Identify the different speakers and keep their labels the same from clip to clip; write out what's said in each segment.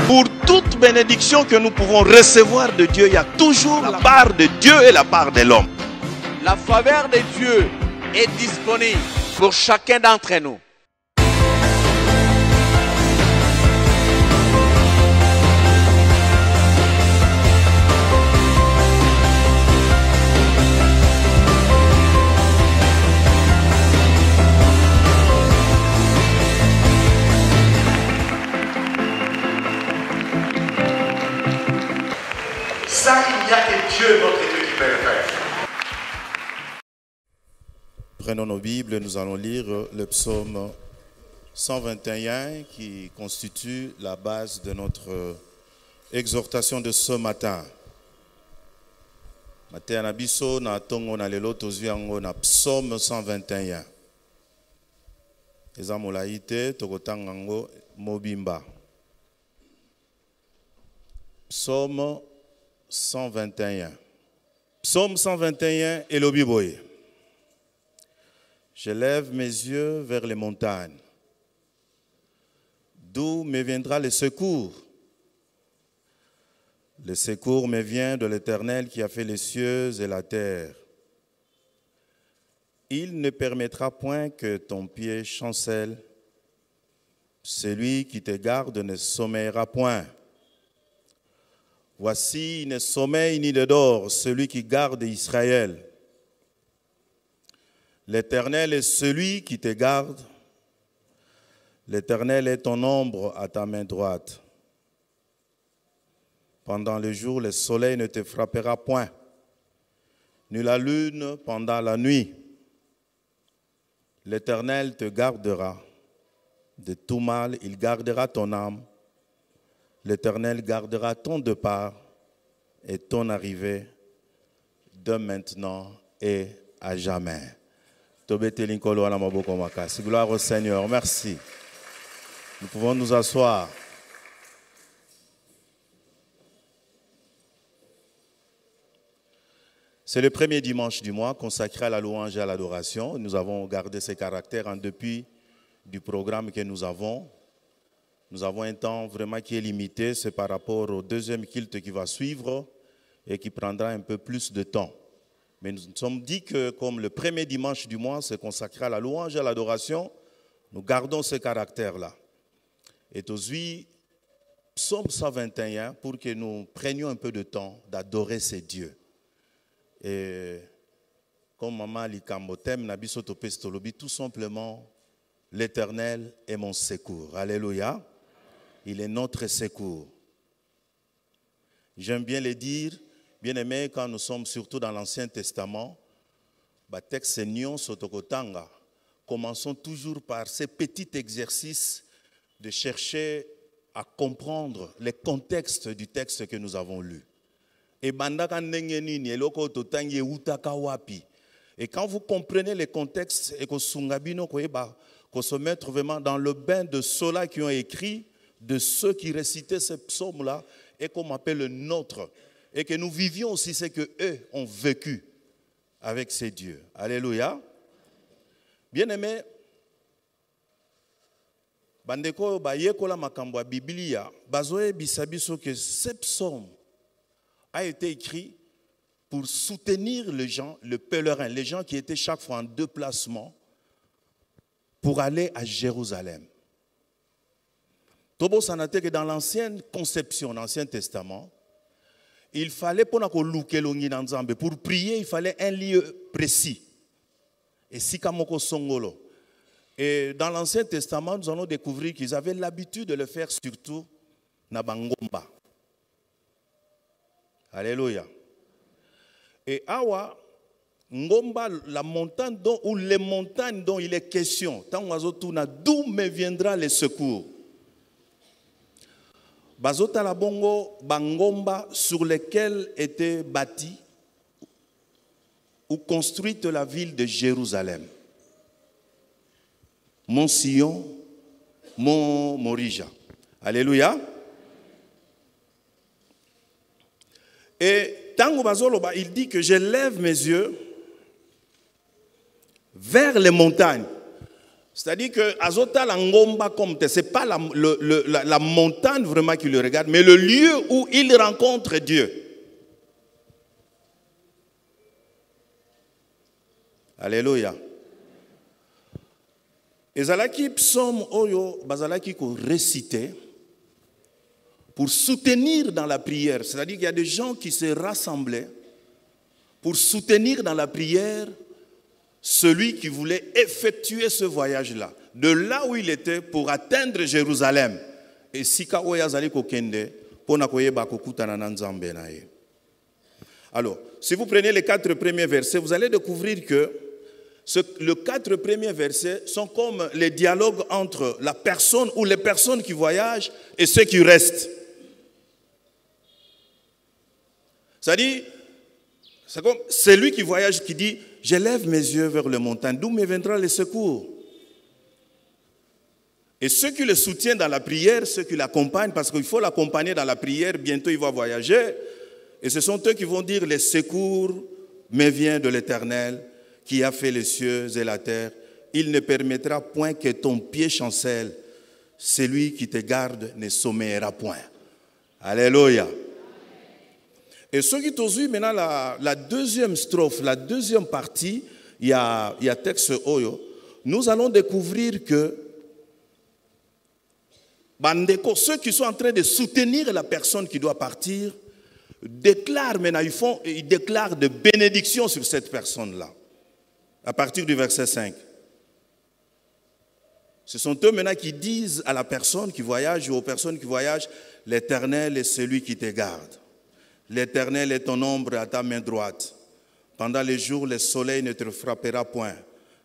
Speaker 1: Pour toute bénédiction que nous pouvons recevoir de Dieu, il y a toujours la part de Dieu et la part de l'homme.
Speaker 2: La faveur de Dieu est disponible pour chacun d'entre nous.
Speaker 3: Ça, il n'y a que Dieu, notre Dieu, qui peut le faire.
Speaker 4: Prenons nos Bibles, nous allons lire le psaume 121 qui constitue la base de notre exhortation de ce matin. Matin na biso na tongo na lelo tozwi yango na psaume 121. Eza molai te tokotanga yango mobimba. Psaume 121. Psaume 121 et le Biboye. Je lève mes yeux vers les montagnes. D'où me viendra le secours? Le secours me vient de l'Éternel qui a fait les cieux et la terre. Il ne permettra point que ton pied chancelle. Celui qui te garde ne sommeillera point. Voici, il ne sommeille ni ne dort, celui qui garde Israël. L'Éternel est celui qui te garde. L'Éternel est ton ombre à ta main droite. Pendant le jour, le soleil ne te frappera point, ni la lune pendant la nuit. L'Éternel te gardera. De tout mal, il gardera ton âme. L'Éternel gardera ton départ et ton arrivée de maintenant et à jamais. Gloire au Seigneur. Merci. Nous pouvons nous asseoir. C'est le premier dimanche du mois consacré à la louange et à l'adoration. Nous avons gardé ces caractères depuis du programme que nous avons. Nous avons un temps vraiment qui est limité, c'est par rapport au deuxième culte qui va suivre et qui prendra un peu plus de temps. Mais nous nous sommes dit que comme le premier dimanche du mois, c'est consacré à la louange et à l'adoration, nous gardons ce caractère-là. Et aujourd'hui, psaume 121, pour que nous prenions un peu de temps d'adorer ces dieux. Et comme Maman Likambotem, Nabiso Topestolobi, tout simplement, l'Éternel est mon secours. Alléluia. Il est notre secours. J'aime bien le dire, bien aimé, quand nous sommes surtout dans l'Ancien Testament, commençons toujours par ces petits exercices de chercher à comprendre les contextes du texte que nous avons lu. Et quand vous comprenez les contextes et que se mettre vraiment dans le bain de ceux-là qui ont écrit, de ceux qui récitaient ces psaumes-là, et qu'on appelle le nôtre, et que nous vivions aussi ce qu'eux ont vécu avec ces dieux. Alléluia. Bien-aimés, bandeko bayekola makambo ya Biblia, bazoe bisabiso que ce psaume a été écrit pour soutenir les gens, le pèlerin, les gens qui étaient chaque fois en déplacement pour aller à Jérusalem. Tobo sanate que dans l'ancienne conception, l'Ancien Testament, il fallait pour prier, il fallait un lieu précis. Et sikamoko songolo. Et dans l'Ancien Testament, nous allons découvrir qu'ils avaient l'habitude de le faire surtout na bangomba. Alléluia. Et awa ngomba, la montagne dont, ou les montagnes dont il est question, d'où me viendra le secours? Bazota la bongo bangomba sur lesquels était bâtie ou construite la ville de Jérusalem. Mont Sion, Mont Morija. Alléluia. Et Tango Bazoloba, il dit que je lève mes yeux vers les montagnes. C'est-à-dire que Azota Langomba comme ce n'est pas la montagne vraiment qui le regarde, mais le lieu où il rencontre Dieu. Alléluia. Ezalaki psaume oyo bazalaki ko réciter pour soutenir dans la prière. C'est-à-dire qu'il y a des gens qui se rassemblaient pour soutenir dans la prière celui qui voulait effectuer ce voyage-là, de là où il était pour atteindre Jérusalem. Et sika oya zali ko kende pona koyeba kokutana na Nzambe na ye. Alors, si vous prenez les 4 premiers versets, vous allez découvrir que les 4 premiers versets sont comme les dialogues entre la personne ou les personnes qui voyagent et ceux qui restent. C'est-à-dire, c'est comme celui qui voyage qui dit « Je lève mes yeux vers les montagnes, d'où me viendra le secours ?» Et ceux qui le soutiennent dans la prière, ceux qui l'accompagnent, parce qu'il faut l'accompagner dans la prière, bientôt il va voyager, et ce sont eux qui vont dire « Le secours me vient de l'Éternel, qui a fait les cieux et la terre. Il ne permettra point que ton pied chancelle. Celui qui te garde ne sommeillera point. » Alléluia. Et ce qui t'ose maintenant la deuxième strophe, la deuxième partie, il y a texte Oyo, nous allons découvrir que Bandeko, ceux qui sont en train de soutenir la personne qui doit partir, déclarent maintenant, ils déclarent de bénédiction sur cette personne-là. À partir du verset 5. Ce sont eux maintenant qui disent à la personne qui voyage ou aux personnes qui voyagent, l'Éternel est celui qui te garde. L'Éternel est ton ombre à ta main droite. Pendant les jours, le soleil ne te frappera point,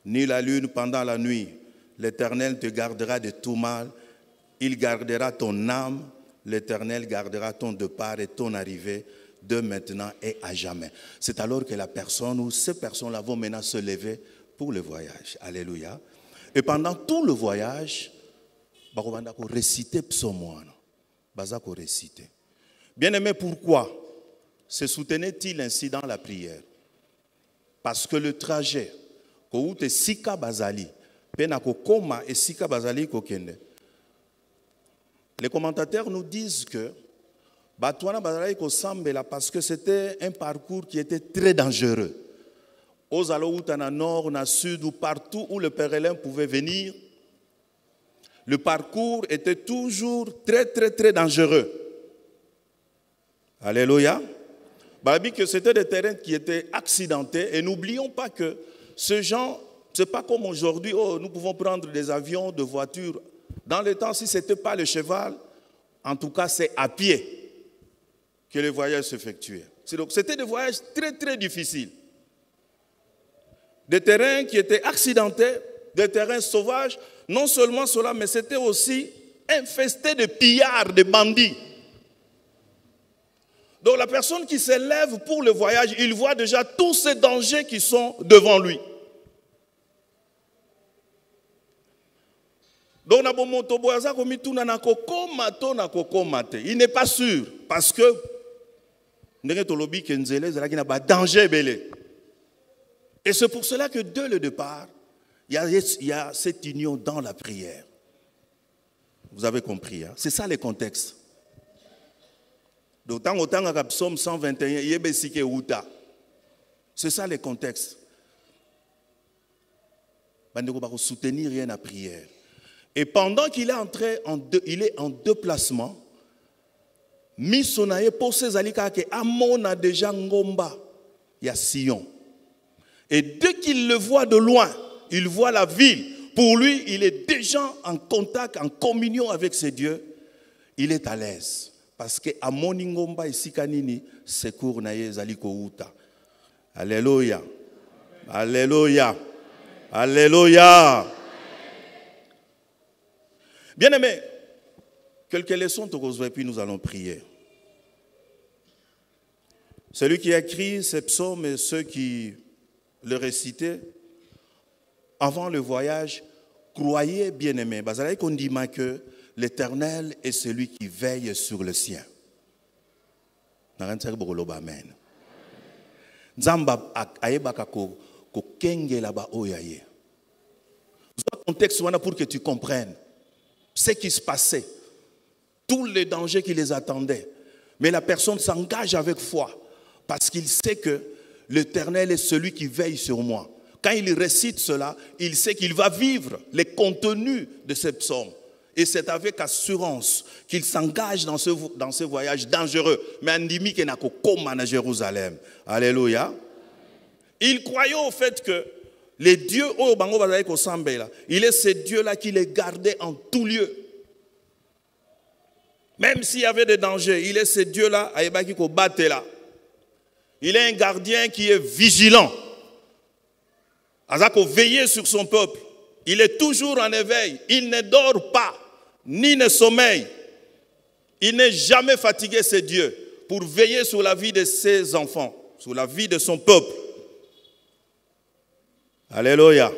Speaker 4: ni la lune pendant la nuit. L'Éternel te gardera de tout mal. Il gardera ton âme. L'Éternel gardera ton départ et ton arrivée de maintenant et à jamais. C'est alors que la personne ou ces personnes-là vont maintenant se lever pour le voyage. Alléluia. Et pendant tout le voyage, ils vont réciter psaume. Réciter. Bien-aimé, pourquoi se soutenait-il ainsi dans la prière? Parce que le trajet, Sika Bazali, Penakokoma et Sika Bazali Kokende, les commentateurs nous disent que Batouana Bazali Kosambela parce que c'était un parcours qui était très dangereux. Aux Alouta, nord, na sud, ou partout où le pèlerin pouvait venir, le parcours était toujours très, très, très dangereux. Alléluia. Babi, que c'était des terrains qui étaient accidentés. Et n'oublions pas que ces gens, ce n'est pas comme aujourd'hui, oh, nous pouvons prendre des avions, des voitures. Dans le temps, si ce n'était pas le cheval, en tout cas, c'est à pied que les voyages s'effectuaient. Donc, c'était des voyages très, très difficiles. Des terrains qui étaient accidentés, des terrains sauvages. Non seulement cela, mais c'était aussi infesté de pillards, de bandits. Donc la personne qui s'élève pour le voyage, il voit déjà tous ces dangers qui sont devant lui. Donc il n'est pas sûr parce que danger. Et c'est pour cela que dès le départ, il y a cette union dans la prière. Vous avez compris, hein? C'est ça le contexte. D'autant que Psaume 121, c'est ça le contexte. Il va soutenir rien à prière. Et pendant qu'il est entré il est en déplacement, Misonaye pour ses alika que Amon a déjà Ngomba, il y a Sion. Et dès qu'il le voit de loin, il voit la ville. Pour lui, il est déjà en contact, en communion avec ses dieux. Il est à l'aise. Parce que Amoni Ngomba et Sikanini, secours naye zaliko uta. Alléluia. Alléluia. Alléluia. Bien-aimés, quelques leçons de Roswell, puis nous allons prier. Celui qui a écrit ces psaumes et ceux qui le récitaient avant le voyage, croyez, bien-aimés, qu'on dit que l'Éternel est celui qui veille sur le sien. Amen. Nzamba ayebaka ko kenge laba oyaye. Vous contexte pour que tu comprennes ce qui se passait, tous les dangers qui les attendaient. Mais la personne s'engage avec foi parce qu'il sait que l'Éternel est celui qui veille sur moi. Quand il récite cela, il sait qu'il va vivre les contenus de ces psaumes. Et c'est avec assurance qu'il s'engage dans ce voyage dangereux. Mais Andimi qui n'a qu'au à Jérusalem. Alléluia. Il croyait au fait que les dieux, il est ce Dieu-là qui les gardait en tout lieu. Même s'il y avait des dangers, il est ce Dieu-là, il est un gardien qui est vigilant. Azako veiller sur son peuple. Il est toujours en éveil. Il ne dort pas, ni ne sommeille. Il n'est jamais fatigué, ce Dieu, pour veiller sur la vie de ses enfants, sur la vie de son peuple. Alléluia.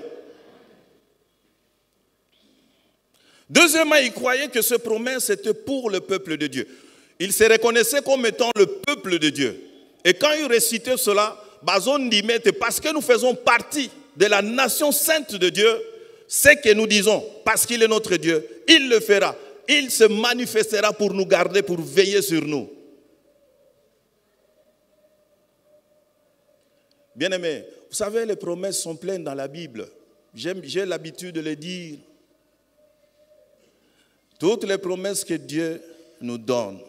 Speaker 4: Deuxièmement, il croyait que cette promesse était pour le peuple de Dieu. Il se reconnaissait comme étant le peuple de Dieu. Et quand il récitait cela, Bazon dit, parce que nous faisons partie de la nation sainte de Dieu, c'est que nous disons, parce qu'il est notre Dieu, il le fera. Il se manifestera pour nous garder, pour veiller sur nous. Bien-aimés, vous savez, les promesses sont pleines dans la Bible. J'ai l'habitude de le dire. Toutes les promesses que Dieu nous donne,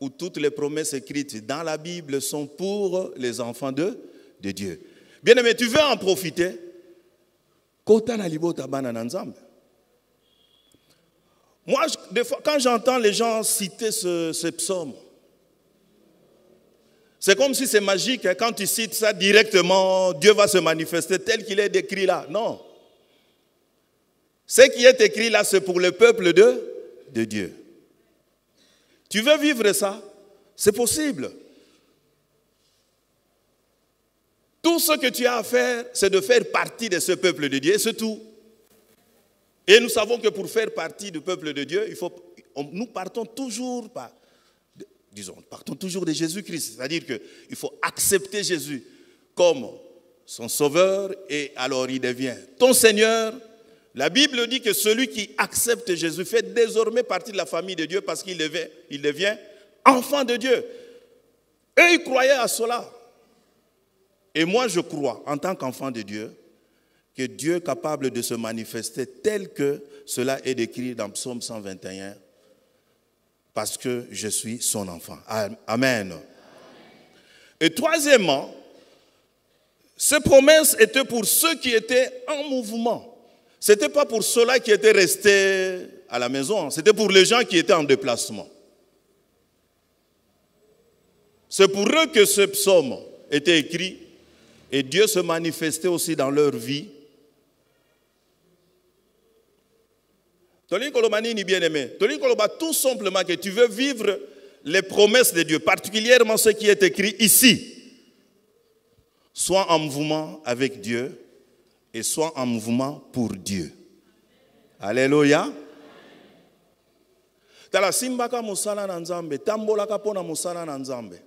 Speaker 4: ou toutes les promesses écrites dans la Bible sont pour les enfants de Dieu. Bien-aimé, tu veux en profiter? Moi, des fois, quand j'entends les gens citer ce psaume, c'est comme si c'est magique. Quand tu cites ça directement, Dieu va se manifester tel qu'il est décrit là. Non. Ce qui est écrit là, c'est pour le peuple de Dieu. Tu veux vivre ça? C'est possible. Tout ce que tu as à faire, c'est de faire partie de ce peuple de Dieu, c'est tout. Et nous savons que pour faire partie du peuple de Dieu, nous partons toujours partons toujours de Jésus-Christ. C'est-à-dire qu'il faut accepter Jésus comme son sauveur et alors il devient ton Seigneur. La Bible dit que celui qui accepte Jésus fait désormais partie de la famille de Dieu parce qu'il devient enfant de Dieu. Eux, ils croyaient à cela. Et moi, je crois, en tant qu'enfant de Dieu, que Dieu est capable de se manifester tel que cela est décrit dans Psaume 121, parce que je suis son enfant. Amen. Et troisièmement, ces promesses étaient pour ceux qui étaient en mouvement. Ce n'était pas pour ceux-là qui étaient restés à la maison, c'était pour les gens qui étaient en déplacement. C'est pour eux que ce psaume était écrit et Dieu se manifestait aussi dans leur vie. Tolin Kolomani ni bien-aimé. Tolin Koloba tout simplement que tu veux vivre les promesses de Dieu, particulièrement ce qui est écrit ici. Sois en mouvement avec Dieu et sois en mouvement pour Dieu. Alléluia. Tala simbaka musala na nzambe, tambolaka pona musala na nzambe.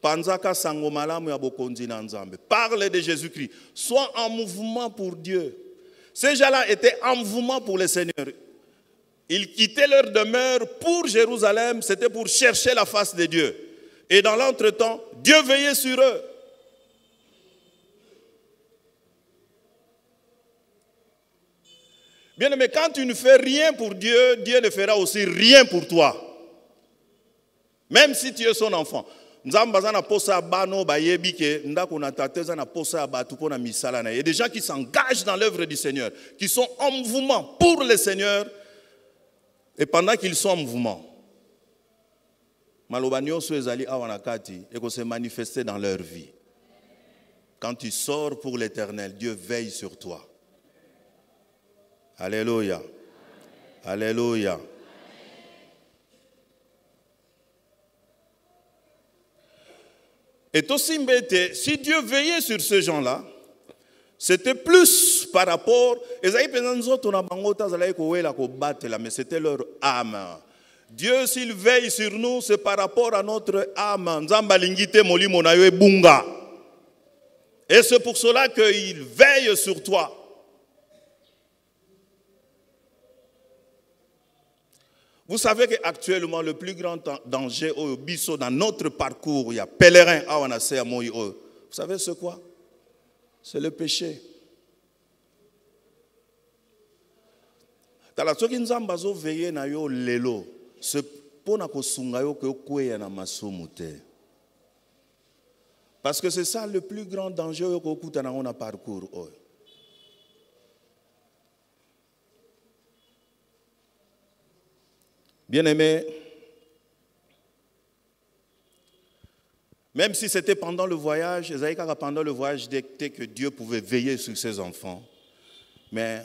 Speaker 4: Panzaka sango malamu ya bokonzi na nzambe. Parle de Jésus-Christ. Sois en mouvement pour Dieu. Ces gens-là étaient en mouvement pour le Seigneur. Ils quittaient leur demeure pour Jérusalem, c'était pour chercher la face de Dieu. Et dans l'entretemps, Dieu veillait sur eux. Bien aimé, quand tu ne fais rien pour Dieu, Dieu ne fera aussi rien pour toi. Même si tu es son enfant. Il y a des gens qui s'engagent dans l'œuvre du Seigneur, qui sont en mouvement pour le Seigneur, et pendant qu'ils sont en mouvement, et se manifester dans leur vie. Quand tu sors pour l'Éternel, Dieu veille sur toi. Alléluia. Alléluia. Et aussi, si Dieu veillait sur ces gens-là, c'était plus par rapport, mais c'était leur âme. Dieu, s'il veille sur nous, c'est par rapport à notre âme. Et c'est pour cela qu'il veille sur toi. Vous savez qu'actuellement, le plus grand danger au biso dans notre parcours, il y a pèlerin, vous savez c'est quoi? C'est le péché. Tala soki nzamba zo veiller na yo lelo, c'est pour na kosunga yo ke okweya na masumu te. Parce que c'est ça le plus grand danger yo kokuta na on a parcours. Bien-aimé, même si c'était pendant le voyage, pendant le voyage détectait que Dieu pouvait veiller sur ses enfants, mais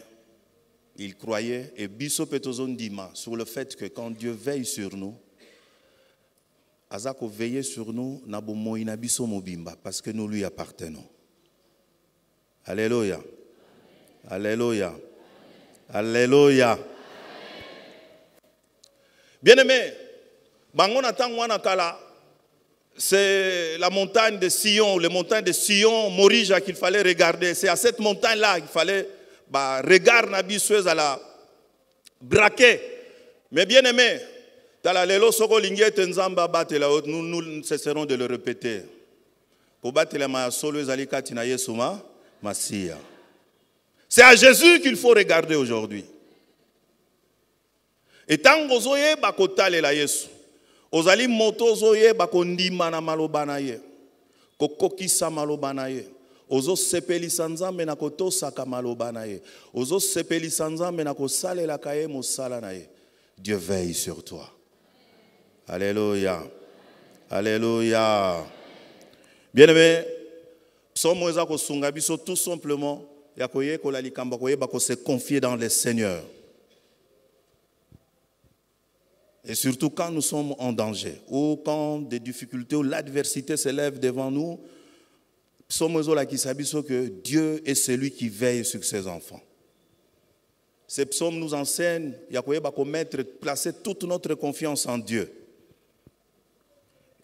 Speaker 4: il croyait, et Bisso Petozon Dima, sur le fait que quand Dieu veille sur nous, Azako veille sur nous, parce que nous lui appartenons. Alléluia. Alléluia. Alléluia. Bien-aimé, c'est la montagne de Sion, les montagnes de Sion, Morija qu'il fallait regarder. C'est à cette montagne-là qu'il fallait regarder Nabisseuse à la braquer. Mais bien-aimé, nous cesserons de le répéter. C'est à Jésus qu'il faut regarder aujourd'hui. Et tant que vous avez la Yesu, vous allez moto zoye bakondima na malobana ye, kokokisa malobana ye, ozo sepeli sanzambe na kotosa ka malobana ye, ozo sepeli sanzambe na kosale la kaye mosala na ye. Dieu veille sur toi. Alléluia. Alléluia. Bien-aimé, sommes kosunga biso tout simplement yakoye kolali kamba koye bako se confier dans le Seigneur. Et surtout quand nous sommes en danger, ou quand des difficultés ou l'adversité s'élève devant nous, que Dieu est celui qui veille sur ses enfants. Ces psaumes nous enseignent placer toute notre confiance en Dieu.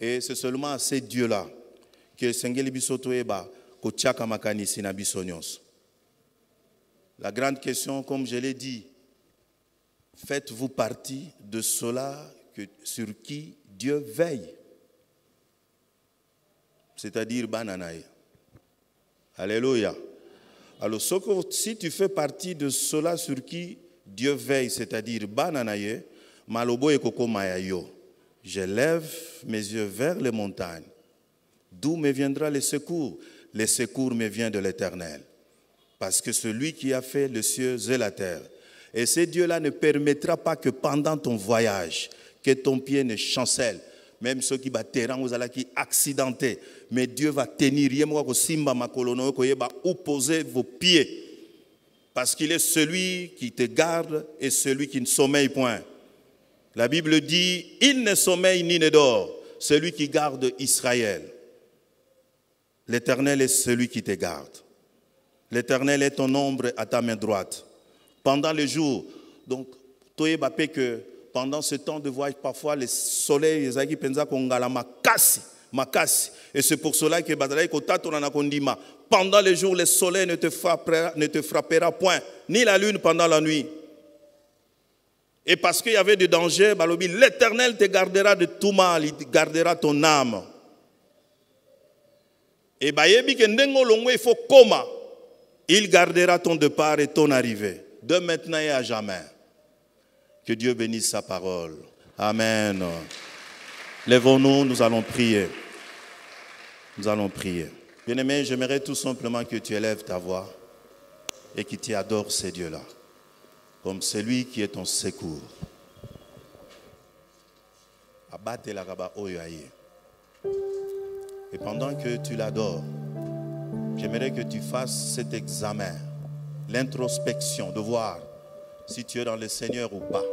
Speaker 4: Et c'est seulement à ces dieux-là que Sengeli Bisoto Eba Kochaka Makani Sinabisonios. La grande question, comme je l'ai dit, faites-vous partie de cela sur qui Dieu veille? C'est-à-dire Bananaï. Alléluia. Alors, si tu fais partie de cela sur qui Dieu veille, c'est-à-dire Bananaï, Malobo et Koko Mayayo, je lève mes yeux vers les montagnes. D'où me viendra le secours? Le secours me vient de l'Éternel. Parce que celui qui a fait les cieux et la terre. Et ce Dieu-là ne permettra pas que pendant ton voyage, que ton pied ne chancelle. Même ceux qui batteront, vous allez qui accidentés. Mais Dieu va tenir, opposer vos pieds. Parce qu'il est celui qui te garde et celui qui ne sommeille point. La Bible dit, il ne sommeille ni ne dort, celui qui garde Israël. L'Éternel est celui qui te garde. L'Éternel est ton ombre à ta main droite. Pendant les jours, donc, que pendant ce temps de voyage, parfois le soleil, et c'est pour cela que pendant les jours, le soleil ne te frappera point, ni la lune pendant la nuit. Et parce qu'il y avait des dangers, l'Éternel te gardera de tout mal, il gardera ton âme. Et il faut coma, il gardera ton départ et ton arrivée. De maintenant et à jamais. Que Dieu bénisse sa parole. Amen. Lèvons-nous, nous allons prier. Nous allons prier. Bien-aimé, j'aimerais tout simplement que tu élèves ta voix et que tu adores ces dieux-là, comme celui qui est ton secours. Et pendant que tu l'adores, j'aimerais que tu fasses cet examen. L'introspection, de voir si tu es dans le Seigneur ou pas.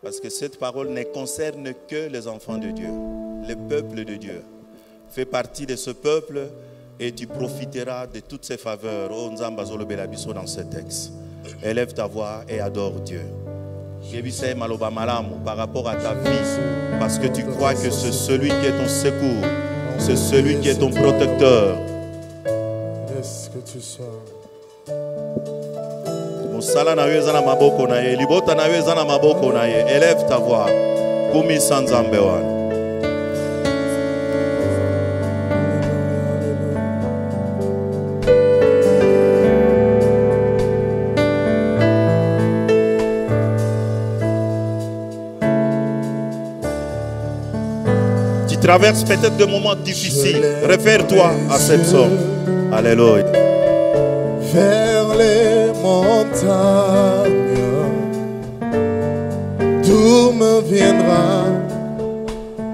Speaker 4: Parce que cette parole ne concerne que les enfants de Dieu, le peuple de Dieu. Fais partie de ce peuple et tu profiteras de toutes ces faveurs. Oh Nzambazolo Belabiso dans ce texte. Élève ta voix et adore Dieu. Par rapport à ta vie, parce que tu crois que c'est celui qui est ton secours, c'est celui qui est ton protecteur.
Speaker 5: Est-ce que tu sors?
Speaker 4: Mosala na yo eza na maboko na ye, libota na yo eza na maboko na ye. Élève ta voix. Kumisa Nzambe wana. Tu traverses peut-être des moments difficiles. Réfère-toi à cette psaume. Alléluia.
Speaker 5: Vers les montagnes, d'où me viendra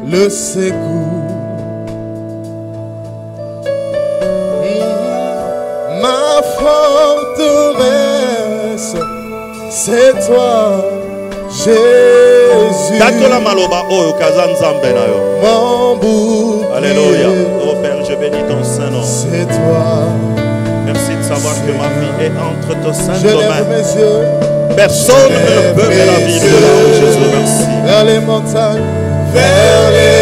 Speaker 5: le secours? Ma forteresse, c'est toi, Jésus. Mon bouclier.
Speaker 4: Alléluia. Oh Père, je bénis ton Saint-Nom.
Speaker 5: C'est toi.
Speaker 4: Merci de savoir que ma vie est entre tes saintes
Speaker 5: Je lève
Speaker 4: mains.
Speaker 5: mes yeux.
Speaker 4: Personne ne peut me la vivre de là, Jésus. Merci.
Speaker 5: Vers les montagnes, vers les